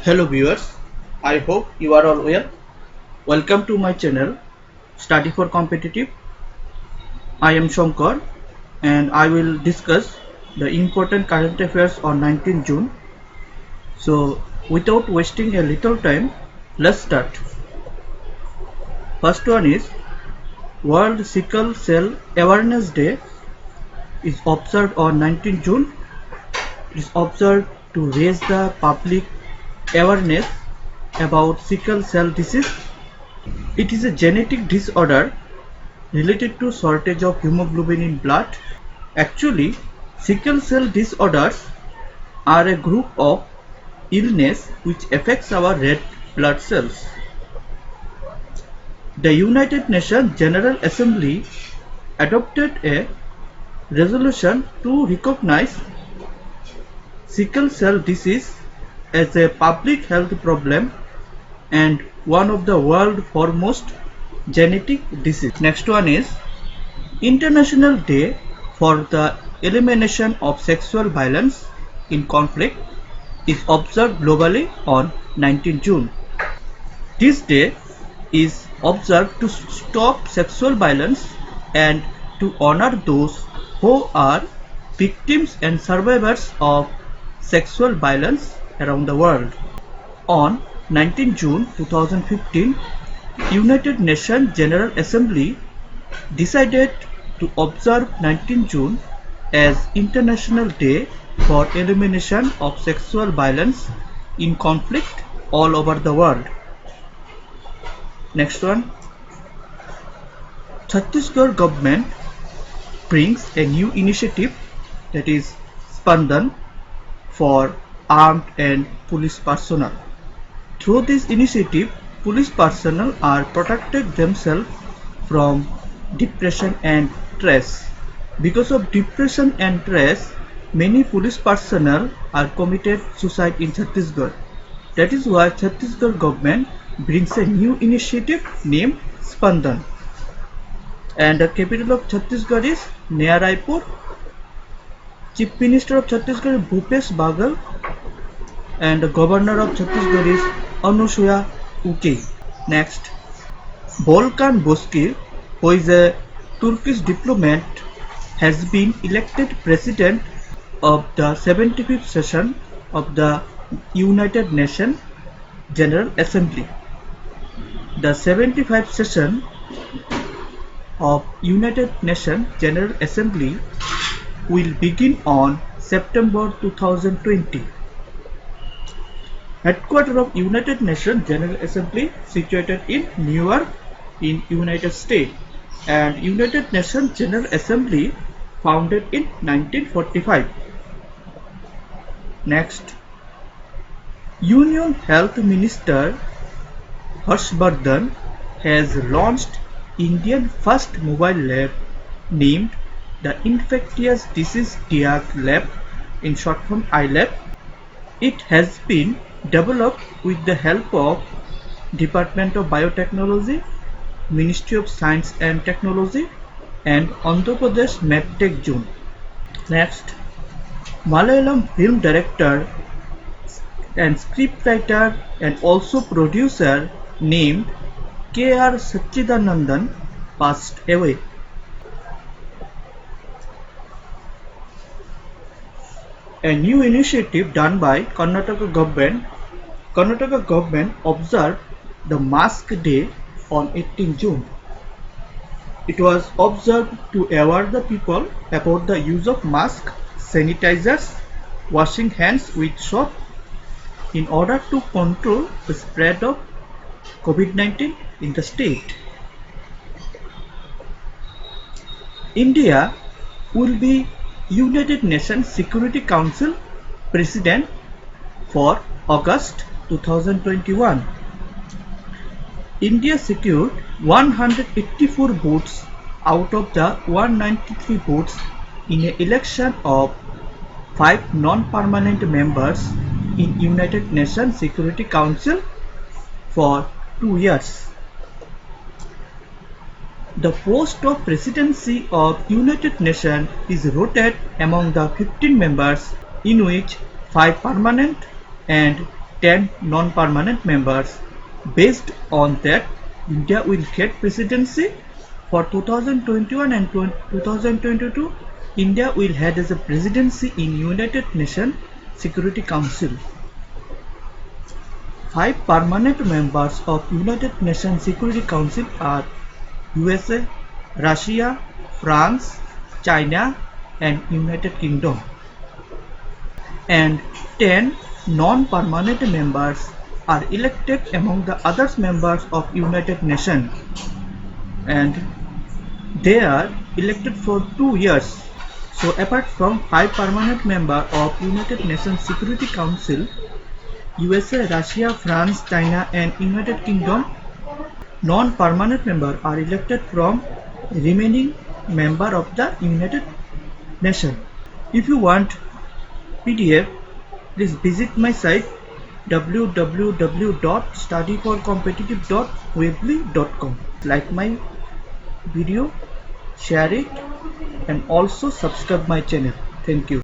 Hello viewers, I hope you are all well. Welcome to my channel Study for Competitive. I am Shankar and I will discuss the important current affairs on 19 June. So without wasting a little time, let's start. First one is World Sickle Cell Awareness Day is observed on 19 June. It is observed to raise the public awareness about sickle cell disease. It is a genetic disorder related to shortage of hemoglobin in blood. Actually, sickle cell disorders are a group of illness which affects our red blood cells. The United Nations General Assembly adopted a resolution to recognize sickle cell disease as a public health problem and one of the world's foremost genetic disease. Next one is International Day for the Elimination of Sexual Violence in Conflict is observed globally on 19 June. This day is observed to stop sexual violence and to honor those who are victims and survivors of sexual violence around the world. On 19 June 2015, United Nations General Assembly decided to observe 19 June as International Day for Elimination of Sexual Violence in Conflict all over the world. Next one. Chhattisgarh government brings a new initiative, that is Spandan, for armed and police personnel. Through this initiative, police personnel are protected themselves from depression and stress. Because of depression and stress, many police personnel are committed suicide in Chhattisgarh. That is why Chhattisgarh government brings a new initiative named Spandan. And the capital of Chhattisgarh is Naya Raipur. Chief Minister of Chhattisgarh is Bhupesh Baghel. And the Governor of Chhattisgarh is Anusuya Uke. Next, Volkan Bozkır, who is a Turkish diplomat, has been elected President of the 75th session of the United Nations General Assembly. The 75th session of United Nations General Assembly will begin on September 2020. Headquarters of United Nations General Assembly situated in New York in United States, and United Nations General Assembly founded in 1945. Next, Union Health Minister Harshvardhan has launched Indian first mobile lab named the Infectious Disease Diag Lab, in short form iLab. It has been developed with the help of Department of Biotechnology, Ministry of Science and Technology, and Andhra Pradesh MedTech Zone. Next, Malayalam film director and scriptwriter and also producer named K.R. Sachidanandan passed away. A new initiative done by Karnataka government. Karnataka government observed the Mask Day on 18 June. It was observed to aware the people about the use of masks, sanitizers, washing hands with soap in order to control the spread of COVID-19 in the state. India will be United Nations Security Council President for August 2021. India secured 184 votes out of the 193 votes in an election of 5 non-permanent members in United Nations Security Council for 2 years. The post of presidency of United Nations is rotated among the 15 members, in which 5 permanent and 10 non-permanent members. Based on that, India will get presidency for 2021 and 2022. India will head as a presidency in United Nations Security Council. 5 permanent members of United Nations Security Council are USA, Russia, France, China and United Kingdom. And 10 non-permanent members are elected among the other members of United Nations, and they are elected for 2 years. So apart from 5 permanent members of United Nations Security Council, USA, Russia, France, China and United Kingdom, non-permanent members are elected from remaining member of the United Nations. If you want PDF, please visit my site www.studyforcompetitive.weebly.com. Like my video, share it and also subscribe my channel. Thank you.